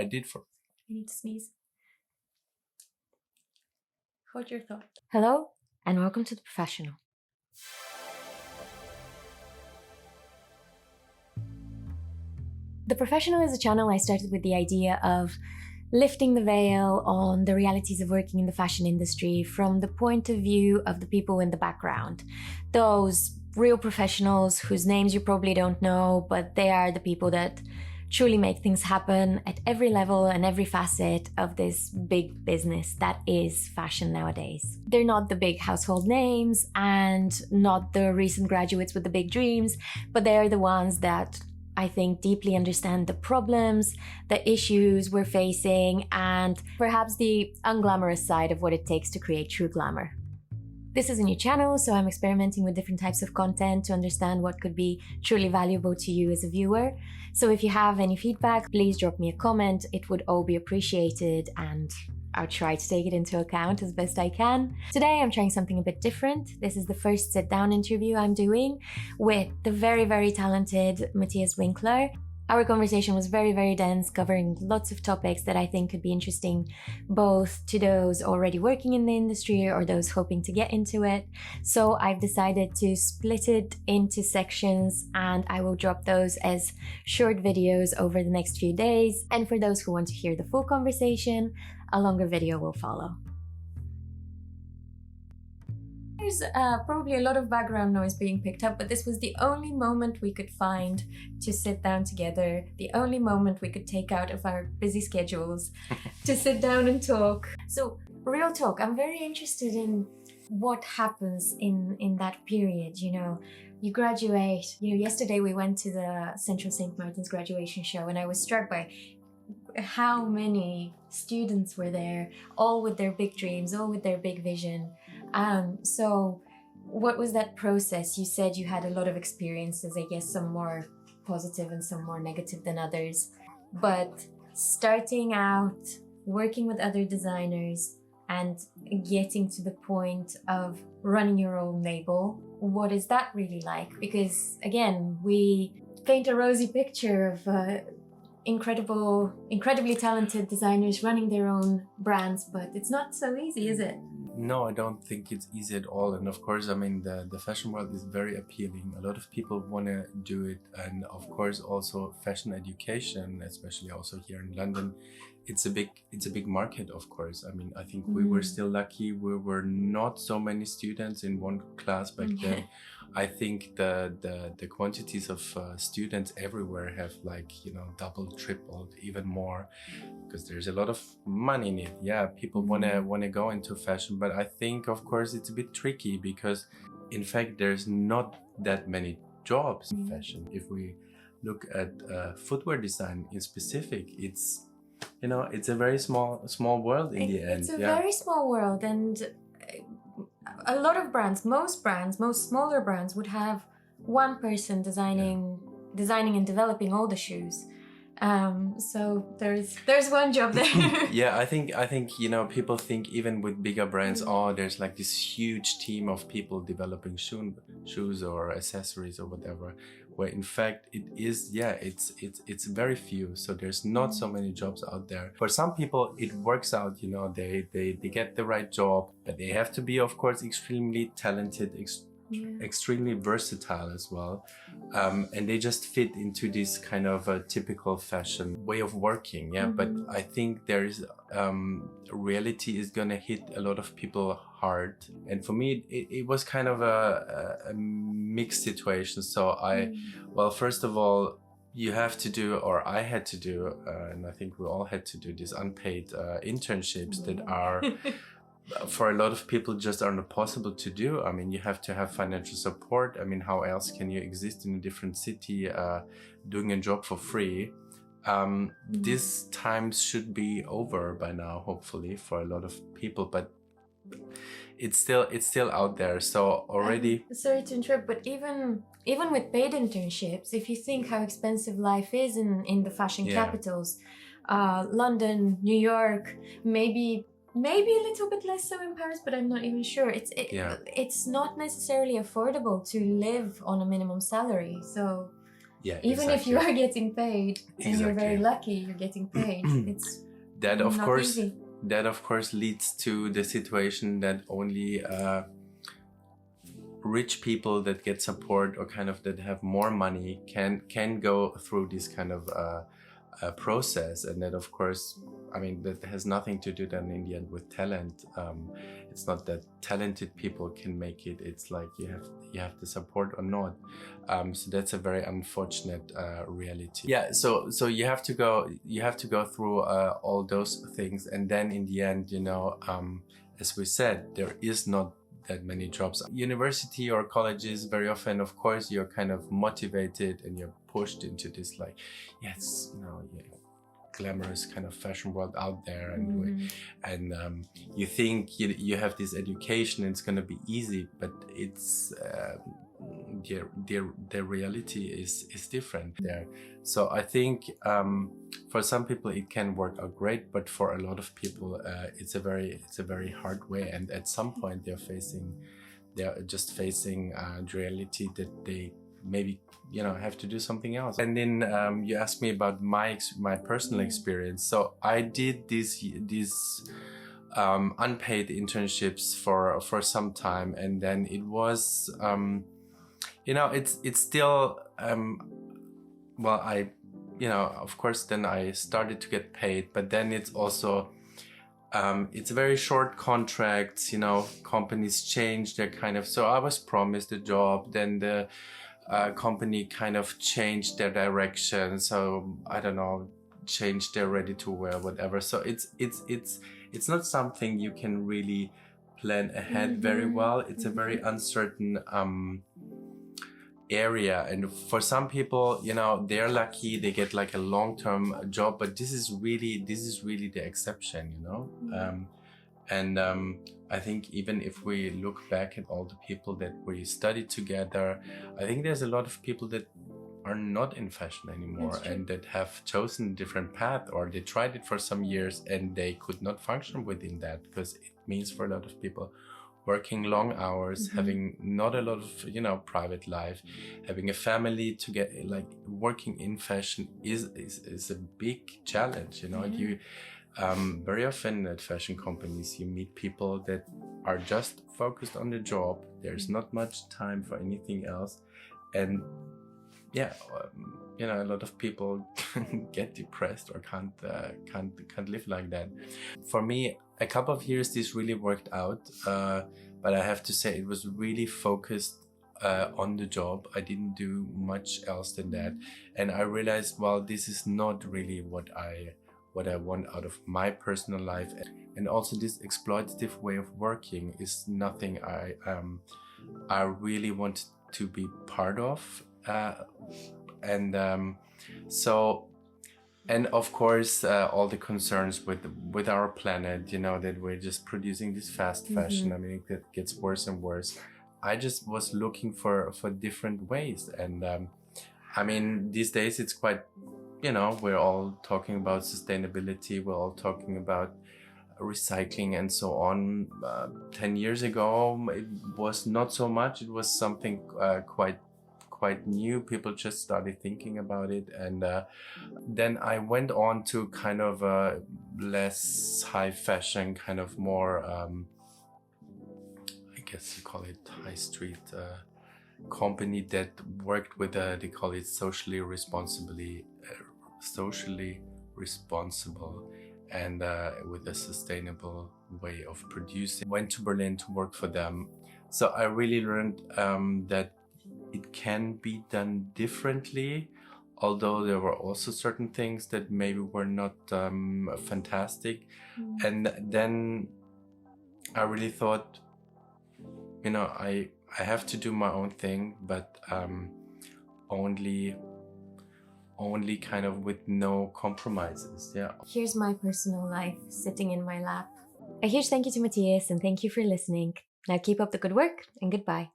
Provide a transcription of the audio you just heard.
I did for. I need to sneeze. Hold your thought. Hello, and welcome to The Professional. The Professional is a channel I started with the idea of lifting the veil on the realities of working in the fashion industry from the point of view of the people in the background. Those real professionals whose names you probably don't know, but they are the people that truly make things happen at every level and every facet of this big business that is fashion nowadays. They're not the big household names and not the recent graduates with the big dreams, but they are the ones that I think deeply understand the problems, the issues we're facing, and perhaps the unglamorous side of what it takes to create true glamour. This is a new channel, so I'm experimenting with different types of content to understand what could be truly valuable to you as a viewer. So if you have any feedback, please drop me a comment. It would all be appreciated, and I'll try to take it into account as best I can. Today I'm trying something a bit different. This is the first sit-down interview I'm doing with the very, very talented Matthias Winkler. Our conversation was very, very dense, covering lots of topics that I think could be interesting both to those already working in the industry or those hoping to get into it. So I've decided to split it into sections, and I will drop those as short videos over the next few days. And for those who want to hear the full conversation, a longer video will follow. There's probably a lot of background noise being picked up, but this was the only moment we could find to sit down together, the only moment we could take out of our busy schedules to sit down and talk. So, real talk, I'm very interested in what happens in that period. You know, you graduate, yesterday we went to the Central St. Martin's graduation show, and I was struck by how many students were there, all with their big dreams, all with their big vision. So what was that process? You said you had a lot of experiences, I guess some more positive and some more negative than others. But starting out, working with other designers and getting to the point of running your own label, what is that really like? Because again, we paint a rosy picture of incredibly talented designers running their own brands, but it's not so easy, is it? No, I don't think it's easy at all. And of course, I mean, the fashion world is very appealing. A lot of people want to do it. And of course, also fashion education, especially also here in London, it's a big market, of course. I mean, I think we were still lucky. We were not so many students in one class back then. I think the quantities of students everywhere have doubled, tripled, even more, because there's a lot of money in it. Yeah, people wanna go into fashion, but I think of course it's a bit tricky because in fact there's not that many jobs in fashion. If we look at footwear design in specific, it's a very small world in the end. It's a very small world, and a lot of brands, most smaller brands would have one person designing and developing all the shoes. So there's one job there. Yeah, I think people think even with bigger brands, there's like this huge team of people developing shoes or accessories or whatever, where in fact it is, it's very few. So there's not so many jobs out there. For some people it works out, they get the right job, but they have to be of course extremely talented, extremely versatile as well, and they just fit into this kind of a typical fashion way of working. But I think there is reality is gonna hit a lot of people hard, and for me it was kind of a mixed situation. So well, first of all, you have to do, or I had to do, and I think we all had to do, these unpaid internships that are for a lot of people just are not possible to do. I mean, you have to have financial support. I mean, how else can you exist in a different city doing a job for free? These times should be over by now, hopefully, for a lot of people, but it's still out there. So already, sorry to interrupt, but even with paid internships, if you think how expensive life is in the fashion capitals, London, New York, maybe a little bit less so in Paris, but I'm not even sure. It's not necessarily affordable to live on a minimum salary. So Yeah, even if you are getting paid and you're very Exactly. lucky you're getting paid, it's That of not course easy. that of course leads to the situation that only rich people that get support or kind of that have more money can go through this kind of process. And that of course, I mean, that has nothing to do then in the end with talent. It's not that talented people can make it, it's like you have the support or not. So that's a very unfortunate reality. Yeah, so you have to go through all those things, and then in the end, you know, as we said, there is not that many jobs. University or colleges, very often, of course, you're kind of motivated and you're pushed into this, like, yes, you know, yeah, glamorous kind of fashion world out there, and you think you have this education, it's going to be easy, but it's the reality is different there. So I think for some people it can work out great, but for a lot of people it's a very hard way, and at some point they're just facing the reality that they maybe, you know, have to do something else. And then you asked me about my personal experience. So I did these unpaid internships for some time, and then it was you know, it's still well, I, you know, of course then I started to get paid, but then it's also it's very short contracts, you know, companies change their kind of, so I was promised a job, then the company kind of changed their direction, so I don't know, changed their ready to wear, whatever. So it's not something you can really plan ahead very well. It's a very uncertain area, and for some people, you know, they're lucky, they get like a long-term job, but this is really the exception, you know. And I think even if we look back at all the people that we studied together, I think there's a lot of people that are not in fashion anymore and that have chosen a different path, or they tried it for some years and they could not function within that, because it means for a lot of people working long hours, having not a lot of, you know, private life, having a family to get, like, working in fashion is a big challenge, you know. You very often at fashion companies you meet people that are just focused on the job, there's not much time for anything else, and yeah, you know, a lot of people get depressed or can't live like that. For me, a couple of years this really worked out, but I have to say it was really focused on the job. I didn't do much else than that, and I realized, well, this is not really what I want out of my personal life. And also this exploitative way of working is nothing I really want to be part of. So, and of course all the concerns with our planet, you know, that we're just producing this fast fashion. I mean, it gets worse and worse. I just was looking for different ways, and I mean, these days it's quite, you know, we're all talking about sustainability, we're all talking about recycling and so on. 10 years ago it was not so much, it was something quite new. People just started thinking about it, and then I went on to kind of a less high fashion, kind of more I guess you call it high street company that worked with they call it socially responsible and with a sustainable way of producing. Went to Berlin to work for them, so I really learned that it can be done differently, although there were also certain things that maybe were not fantastic. And then I really thought, you know, I have to do my own thing, but only kind of with no compromises. Yeah. Here's my personal life sitting in my lap. A huge thank you to Matthias, and thank you for listening. Now keep up the good work, and goodbye.